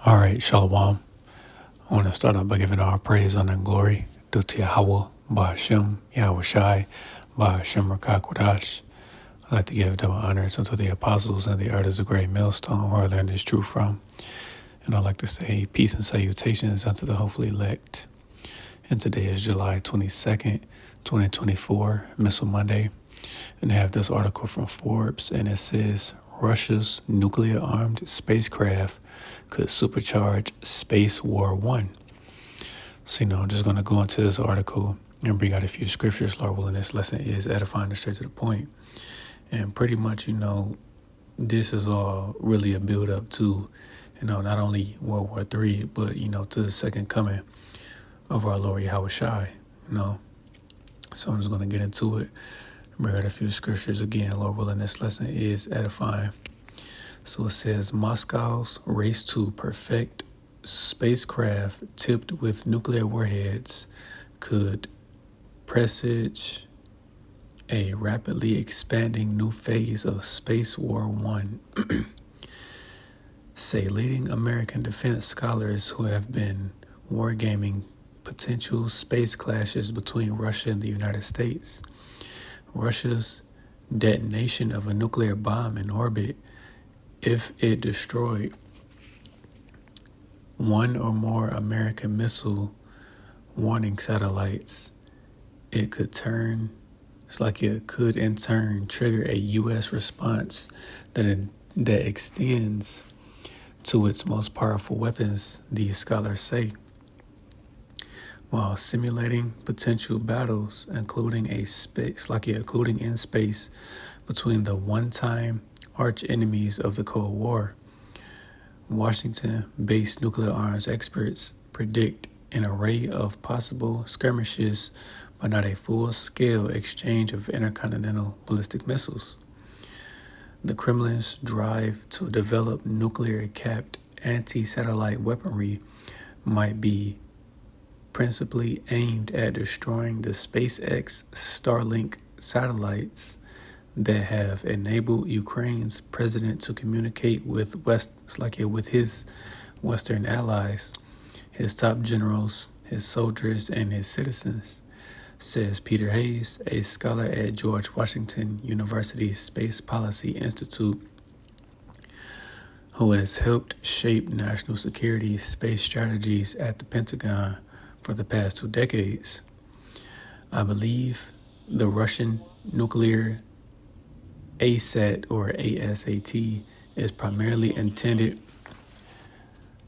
All right, Shalom. I want to start out by giving all praise, honor, and glory due to Yahweh, Ba'ashem, Yahweh Shai, Ba'ashem Rakakwadash. I'd like to give double honors unto the apostles and the elders of Great Millstone, where I learned this truth from. And I'd like to say peace and salutations unto the hopefully elect. And today is July 22nd, 2024, Missile Monday. And I have this article from Forbes, and it says Russia's nuclear-armed spacecraft could supercharge Space War One. So, I'm just going to go into this article and bring out a few scriptures, Lord willing. This lesson is edifying and straight to the point. And pretty much, this is all really a build up to, not only World War III, but, to the second coming of our Lord Yahweh Shai, So I'm just going to get into it. Bring out a few scriptures again, Lord willing. This lesson is edifying. So it says, Moscow's race to perfect spacecraft tipped with nuclear warheads could presage a rapidly expanding new phase of Space War One, say leading American defense scholars who have been wargaming potential space clashes between Russia and the United States. Russia's detonation of a nuclear bomb in orbit, if it destroyed one or more American missile warning satellites, it could in turn trigger a U.S. response that extends to its most powerful weapons, these scholars say, while simulating potential battles, including in space between the one-time arch enemies of the Cold War. Washington-based nuclear arms experts predict an array of possible skirmishes, but not a full-scale exchange of intercontinental ballistic missiles. The Kremlin's drive to develop nuclear-capped anti-satellite weaponry might be principally aimed at destroying the SpaceX Starlink satellites that have enabled Ukraine's president to communicate with his Western allies, his top generals, his soldiers, and his citizens, says Peter Hayes, a scholar at George Washington University's Space Policy Institute, who has helped shape national security space strategies at the Pentagon for the past 2 decades. I believe the Russian nuclear ASAT or ASAT is primarily intended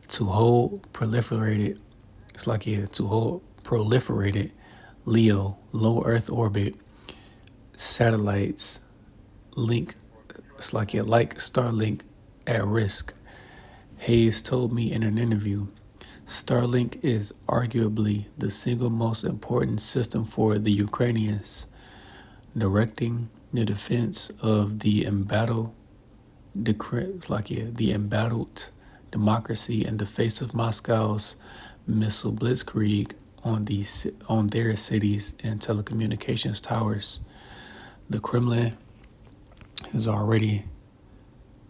to hold proliferated LEO low Earth orbit satellites like Starlink at risk. Hayes told me in an interview, Starlink is arguably the single most important system for the Ukrainians, directing the defense of the embattled democracy in the face of Moscow's missile blitzkrieg on their cities and telecommunications towers. The Kremlin has already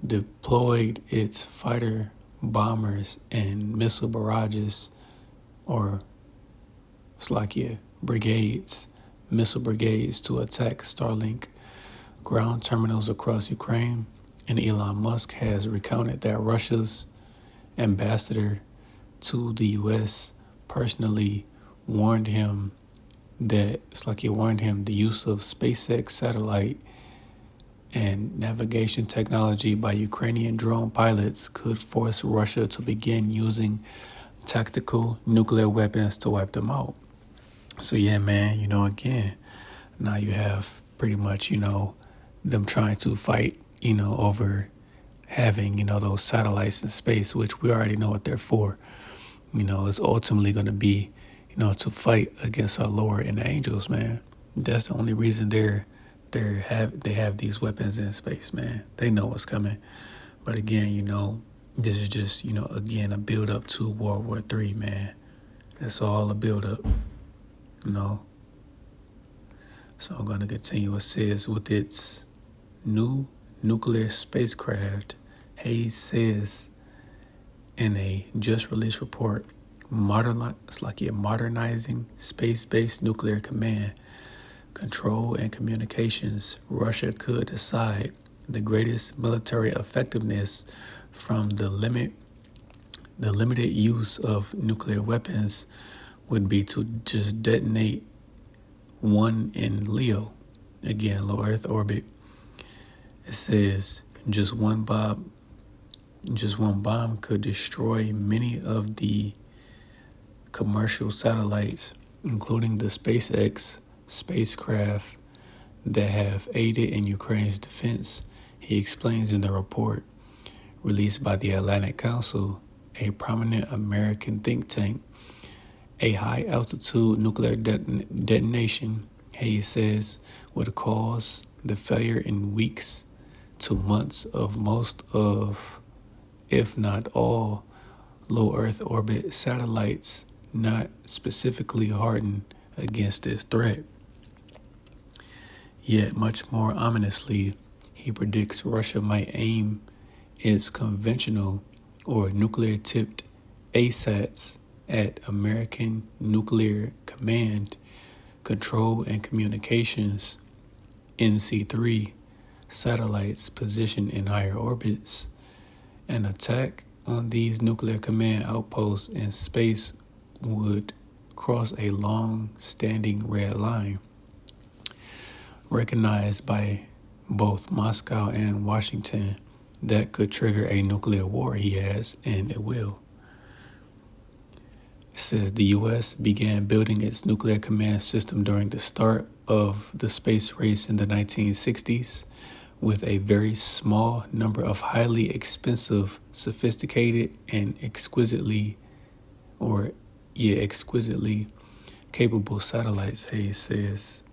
deployed its fighter bombers and missile barrages missile brigades to attack Starlink ground terminals across Ukraine, and Elon Musk has recounted that Russia's ambassador to the U.S. personally warned him the use of SpaceX satellite and navigation technology by Ukrainian drone pilots could force Russia to begin using tactical nuclear weapons to wipe them out. So yeah, man, again, now you have pretty much, them trying to fight, over having, those satellites in space, which we already know what they're for. It's ultimately going to be, to fight against our Lord and the angels, man. That's the only reason they have these weapons in space, man. They know what's coming. But again, this is just, again, a build up to World War III, man. It's all a build up, So I'm going to continue. It says, with its new nuclear spacecraft, Hayes says In a just released report, modernizing space-based nuclear command, control, and communications, Russia could decide the greatest military effectiveness from the limited use of nuclear weapons would be to just detonate one in LEO, again, low Earth orbit. It says just one bomb could destroy many of the commercial satellites, including the SpaceX spacecraft that have aided in Ukraine's defense, he explains in the report released by the Atlantic Council, a prominent American think tank. A high-altitude nuclear detonation, Hayes says, would cause the failure in weeks to months of most of, if not all, low Earth orbit satellites not specifically hardened against this threat. Yet, much more ominously, he predicts Russia might aim its conventional or nuclear-tipped ASATs at American Nuclear Command, Control and Communications NC-3 satellites positioned in higher orbits. An attack on these nuclear command outposts in space would cross a long-standing red line, recognized by both Moscow and Washington, that could trigger a nuclear war, he adds, and it will. It says the U.S. began building its nuclear command system during the start of the space race in the 1960s with a very small number of highly expensive, sophisticated, and exquisitely capable satellites, Hayes says.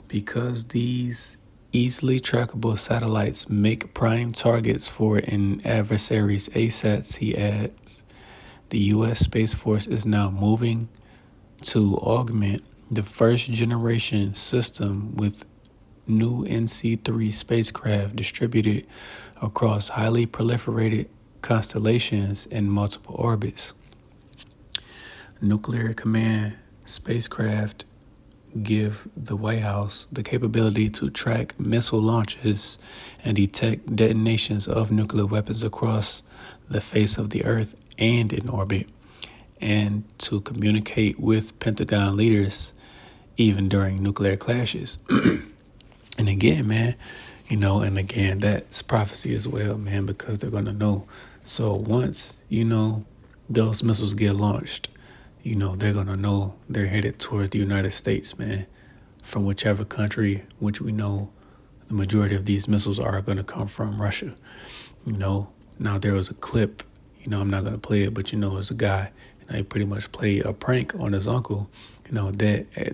Because these easily trackable satellites make prime targets for an adversary's ASATs, he adds, the U.S. Space Force is now moving to augment the first generation system with new NC-3 spacecraft distributed across highly proliferated constellations in multiple orbits. Nuclear command spacecraft give the White House the capability to track missile launches and detect detonations of nuclear weapons across the face of the Earth and in orbit, and to communicate with Pentagon leaders even during nuclear clashes. And again, man, that's prophecy as well, man, because they're going to know. So once, those missiles get launched, they're going to know they're headed toward the United States, man, from whichever country, which we know the majority of these missiles are going to come from Russia. Now there was a clip, I'm not going to play it, but it's a guy, he pretty much played a prank on his uncle, that at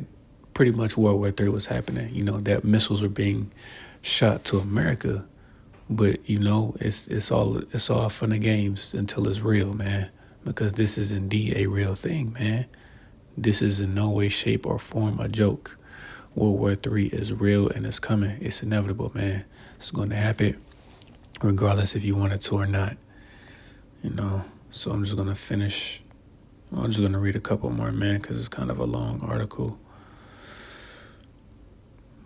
pretty much World War III was happening, that missiles were being shot to America, but it's all fun and games until it's real, man. Because this is indeed a real thing, man. This is in no way, shape, or form a joke. World War III is real and it's coming. It's inevitable, man. It's going to happen regardless if you want it to or not. So I'm just going to finish. I'm just going to read a couple more, man, because it's kind of a long article.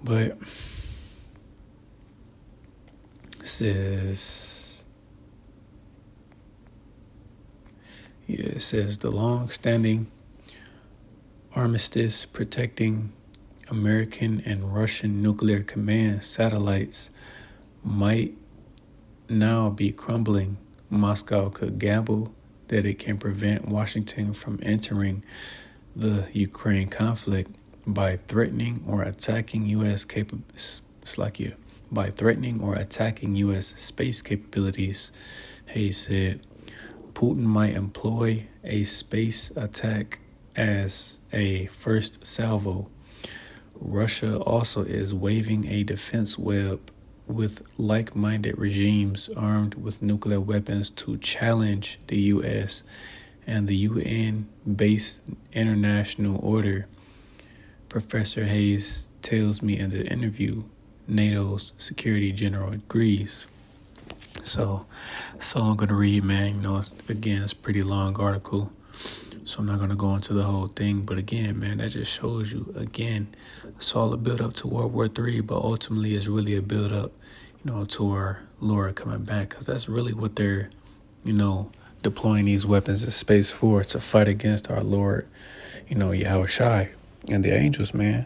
But it says... it says the long-standing armistice protecting American and Russian nuclear command satellites might now be crumbling. Moscow could gamble that it can prevent Washington from entering the Ukraine conflict by threatening or attacking U.S. space capabilities, Hayes said. Putin might employ a space attack as a first salvo. Russia also is waving a defense web with like-minded regimes armed with nuclear weapons to challenge the U.S. and the UN-based international order. Professor Hayes tells me in the interview, NATO's Security General agrees. So that's all I'm going to read, man. It's a pretty long article. So I'm not going to go into the whole thing. But again, man, that just shows you, again, it's all a build up to World War III, but ultimately it's really a build up, to our Lord coming back. Because that's really what they're, deploying these weapons in space for, to fight against our Lord, Yahweh Shai and the angels, man.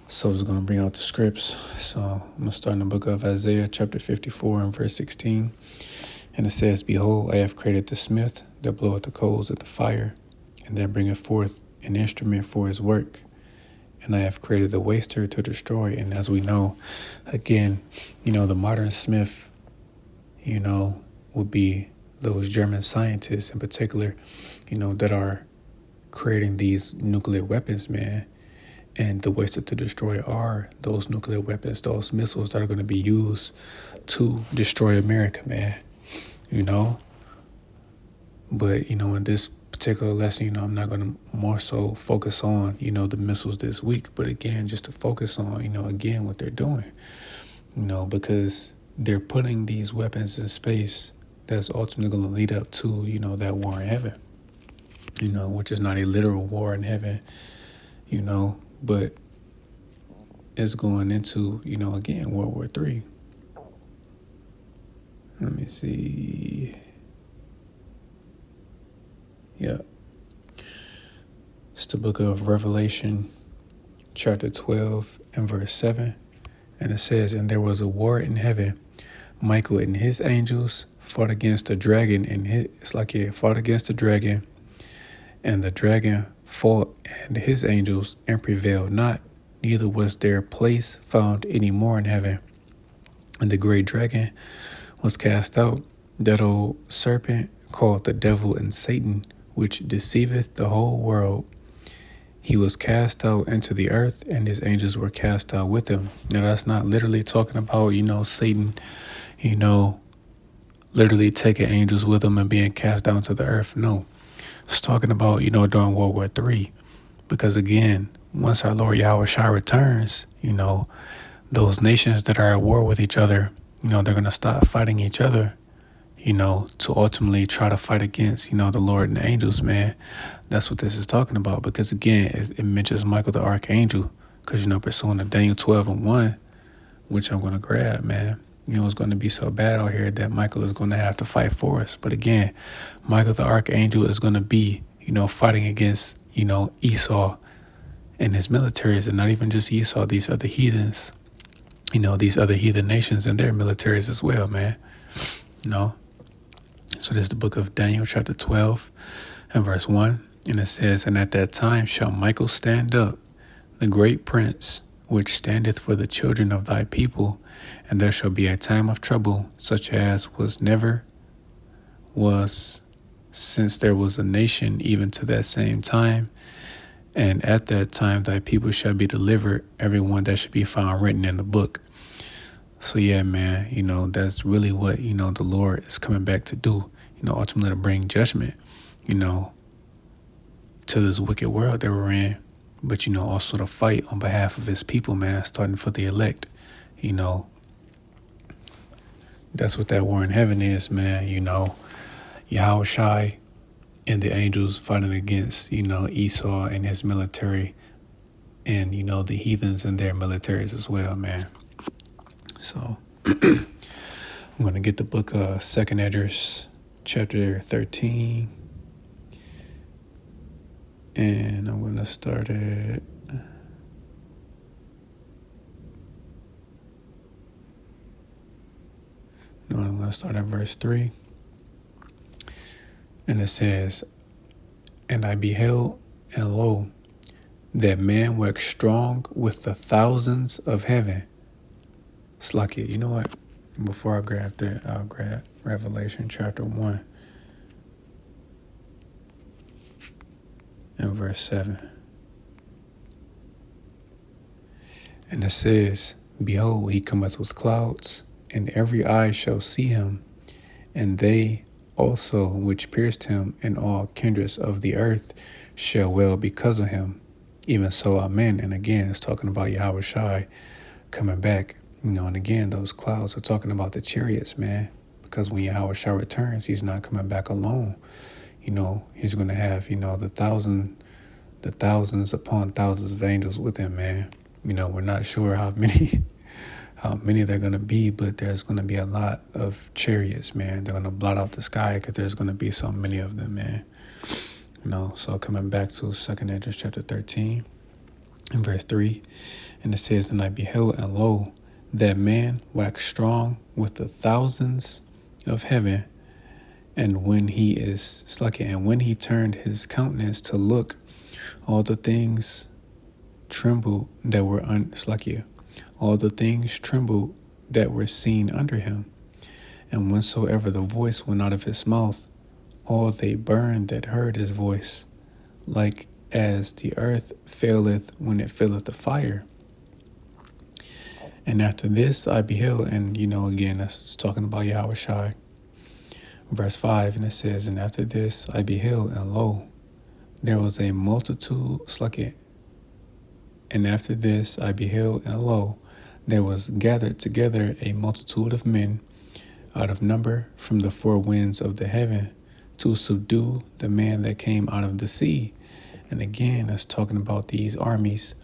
So it's going to bring out the scripts. So I'm going to start in the book of Isaiah, chapter 54 and verse 16. And it says, Behold, I have created the smith that bloweth the coals of the fire, and that bringeth forth an instrument for his work. And I have created the waster to destroy. And as we know, again, the modern smith, would be those German scientists in particular, that are creating these nuclear weapons, man. And the waster to destroy are those nuclear weapons, those missiles that are going to be used to destroy America, man. But, in this particular lesson, I'm not going to more so focus on, the missiles this week. But again, just to focus on, again, what they're doing, because they're putting these weapons in space that's ultimately going to lead up to, that war in heaven, which is not a literal war in heaven, but it's going into, again, World War III. Let me see. Yeah. It's the book of Revelation, chapter 12 and verse 7. And it says, And there was a war in heaven. Michael and his angels fought against the dragon, and fought against the dragon, and the dragon fought and his angels, and prevailed not, neither was their place found any more in heaven. And the great dragon was cast out, that old serpent called the devil and Satan, which deceiveth the whole world. He was cast out into the earth, and his angels were cast out with him. Now, that's not literally talking about, Satan, literally taking angels with him and being cast down to the earth. No, it's talking about, during World War III. Because again, once our Lord Yahweh Shai returns, those nations that are at war with each other, they're going to stop fighting each other, to ultimately try to fight against, the Lord and the angels, man. That's what this is talking about. Because again, it mentions Michael the Archangel, because, pursuing the Daniel 12 and 1, which I'm going to grab, man. It's going to be so bad out here that Michael is going to have to fight for us. But again, Michael the Archangel is going to be, fighting against, Esau and his militaries, and not even just Esau, these other heathens, these other heathen nations and their militaries as well, man. So this is the book of Daniel, chapter 12 and verse 1. And it says, And at that time shall Michael stand up, the great prince, which standeth for the children of thy people, and there shall be a time of trouble, such as never was since there was a nation, even to that same time. And at that time thy people shall be delivered, every one that should be found written in the book. So yeah, man, that's really what, the Lord is coming back to do, ultimately to bring judgment, to this wicked world that we're in. But, also to fight on behalf of his people, man, starting for the elect, That's what that war in heaven is, man, Yahweh Shai and the angels fighting against, Esau and his military, and, the heathens and their militaries as well, man. So I'm going to get the book of 2nd Esdras, chapter 13. And I'm going to start at verse 3. And it says, And I beheld, and lo, that man waxed strong with the thousands of heaven. Slakia, you know what? Before I grab that, I'll grab Revelation chapter 1 and verse 7. And it says, Behold, he cometh with clouds, and every eye shall see him, and they also which pierced him, and all kindreds of the earth shall wail because of him. Even so, amen. And again, it's talking about Yahweh Shai coming back, And again, those clouds are talking about the chariots, man. Because when Yahweh Shah returns, he's not coming back alone. He's going to have, the thousands upon thousands of angels with him, man. We're not sure how many they're going to be, but there's going to be a lot of chariots, man. They're going to blot out the sky because there's going to be so many of them, man. So coming back to 2nd Esdras chapter 13 and verse 3, and it says, "And I beheld, and lo, that man waxed strong with the thousands of heaven, and when he turned his countenance to look, all the things trembled that were all the things trembled that were seen under him. And whensoever the voice went out of his mouth, all they burned that heard his voice, like as the earth faileth when it filleth the fire. And after this I beheld," and again, that's talking about Yahweh Shai. Verse 5, and it says, "And after this I beheld, and lo, there was a multitude," "and after this I beheld, and lo, there was gathered together a multitude of men out of number from the four winds of the heaven to subdue the man that came out of the sea." And again, that's talking about these armies,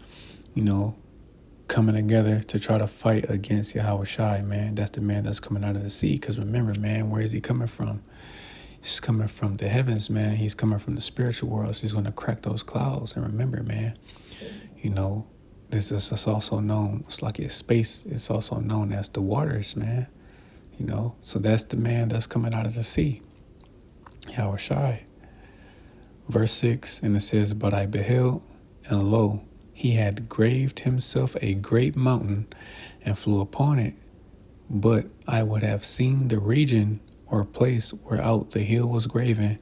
coming together to try to fight against Yahweh Shai, man. That's the man that's coming out of the sea. Because remember, man, where is he coming from? He's coming from the heavens, man. He's coming from the spiritual world. So he's going to crack those clouds. And remember, man, this is also known, it's like space. It's also known as the waters, man. So that's the man that's coming out of the sea, Yahweh Shai. Verse 6, and it says, "But I beheld, and lo, he had graved himself a great mountain and flew upon it. But I would have seen the region or place whereout the hill was graven,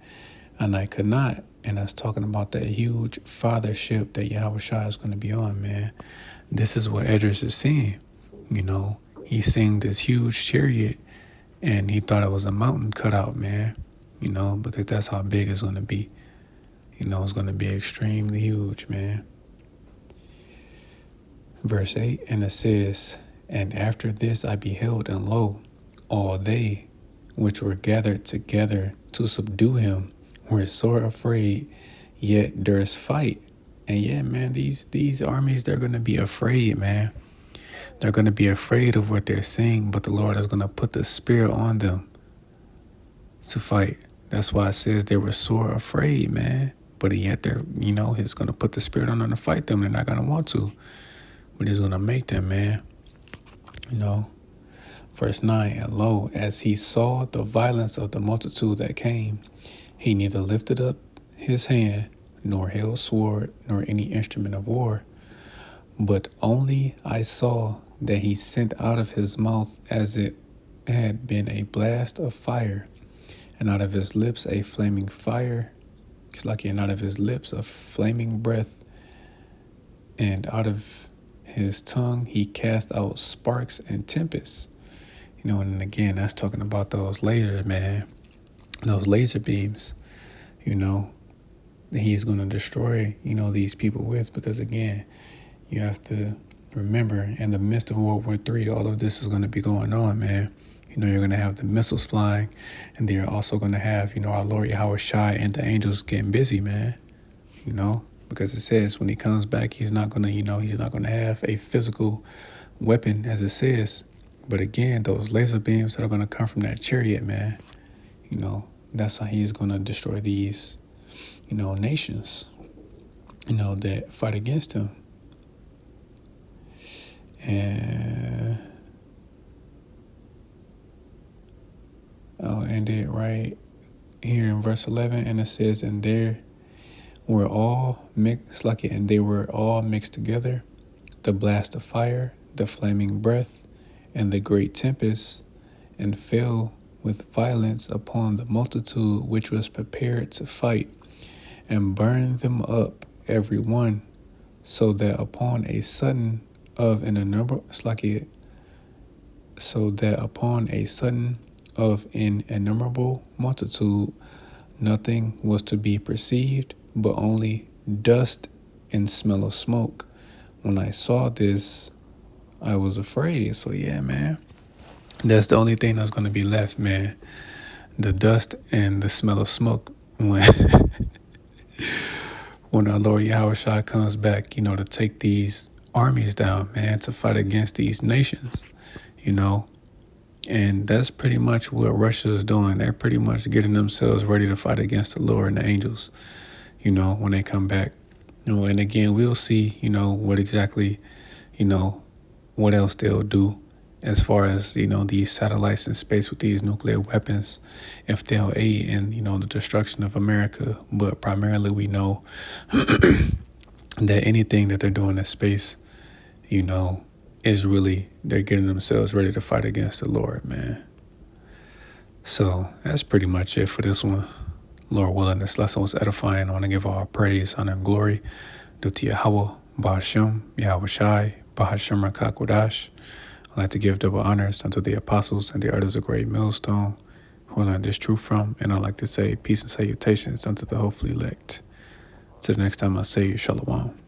and I could not." And that's talking about that huge fathership that Yahweh Shai is going to be on, man. This is what Esdras is seeing. He's seeing this huge chariot, and he thought it was a mountain cut out, man. Because that's how big it's going to be. It's going to be extremely huge, man. Verse 8, and it says, "And after this I beheld, and lo, all they which were gathered together to subdue him were sore afraid, yet durst fight." And yeah, man, these armies, they're going to be afraid, man. They're going to be afraid of what they're seeing, but the Lord is going to put the spirit on them to fight. That's why it says they were sore afraid, man. But yet they're, he's going to put the spirit on them to fight them. They're not going to want to. But he's going to make them, man. Verse 9, "And lo, as he saw the violence of the multitude that came, he neither lifted up his hand, nor held sword, nor any instrument of war. But only I saw that he sent out of his mouth as it had been a blast of fire, and out of his lips a flaming fire, and out of his lips a flaming breath, and out of his tongue he cast out sparks and tempests." And again, that's talking about those lasers, man. Those laser beams, that he's going to destroy, these people with. Because again, you have to remember, in the midst of World War III, all of this is going to be going on, man. You're going to have the missiles flying, and they're also going to have, our Lord Yahweh Shai and the angels getting busy, man. Because it says when he comes back, he's not going to, he's not going to have a physical weapon, as it says. But again, those laser beams that are going to come from that chariot, man, that's how he's going to destroy these, nations, that fight against him. And I'll end it right here in verse 11, and it says, "And there were all mixed, and they were all mixed together, the blast of fire, the flaming breath, and the great tempest, and fell with violence upon the multitude which was prepared to fight, and burned them up every one, so that upon a sudden of an innumerable multitude nothing was to be perceived, but only dust and smell of smoke. When I saw this, I was afraid. So yeah, man. That's the only thing that's gonna be left, man. The dust and the smell of smoke when when our Lord Yahushua comes back, to take these armies down, man, to fight against these nations, you know. And that's pretty much what Russia is doing. They're pretty much getting themselves ready to fight against the Lord and the angels, when they come back. And again, we'll see, what exactly, what else they'll do as far as, these satellites in space with these nuclear weapons, if they'll aid in, the destruction of America. But primarily we know that anything that they're doing in space, is really, they're getting themselves ready to fight against the Lord, man. So that's pretty much it for this one. Lord willing, this lesson was edifying. I want to give all praise, honor, and glory due to Yahweh, Bahashim, Yahweh Shai, Bahashim Rakakwadash. I'd like to give double honors unto the apostles and the elders of Great Millstone, who I learned this truth from. And I'd like to say peace and salutations unto the hopefully elect. Till the next time I say you, Shalom.